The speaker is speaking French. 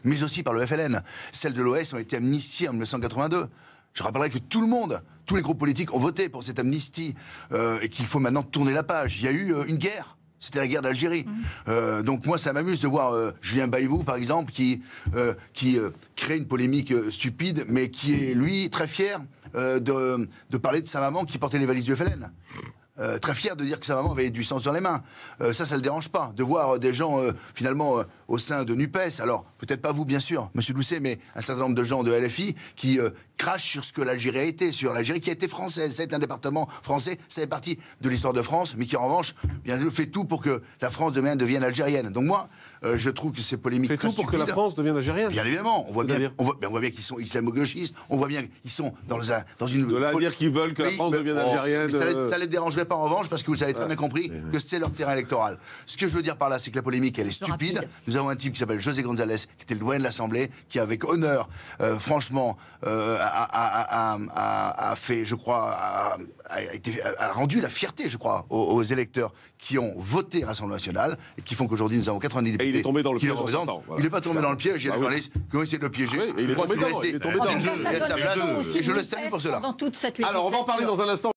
mais aussi par le FLN. Celles de l'OS ont été amnistiées en 1982. Je rappellerai que tout le monde, tous les groupes politiques ont voté pour cette amnistie et qu'il faut maintenant tourner la page. Il y a eu une guerre. C'était la guerre d'Algérie. Donc moi, ça m'amuse de voir Julien Bayou, par exemple, qui crée une polémique stupide, mais qui est, lui, très fier de parler de sa maman qui portait les valises du FLN. Très fier de dire que sa maman avait du sang sur les mains. Ça le dérange pas. De voir des gens, finalement, au sein de NUPES, alors, peut-être pas vous, bien sûr, Monsieur Doucet, mais un certain nombre de gens de LFI qui crachent sur ce que l'Algérie a été, sur l'Algérie qui a été française. C'est un département français, ça fait partie de l'histoire de France, mais qui, en revanche, bien fait tout pour que la France demain devienne algérienne. Donc moi, je trouve que ces polémiques fait très tout pour que la France devienne algérienne. Bien évidemment, on voit bien qu'ils sont islamo-gauchistes, on voit bien qu'ils sont dans une... De là à dire qu'ils veulent que la France devienne algérienne... Ça les dérangerait pas en revanche, parce que vous avez très bien compris que c'est leur terrain électoral. Ce que je veux dire par là, c'est que la polémique, elle est stupide. Nous avons un type qui s'appelle José González, qui était le doyen de l'Assemblée, qui avec honneur, franchement, a fait, je crois, a rendu la fierté, je crois, aux électeurs qui ont voté Rassemblement National et qui font qu'aujourd'hui nous avons 90 députés. Et il est tombé dans le piège. Voilà. Il n'est pas tombé dans le piège. Il y a des journalistes qui ont essayé de le piéger. Il est tombé dedans. Et je le salue pour cela. Dans toute cette législature. Alors on va en parler dans un instant.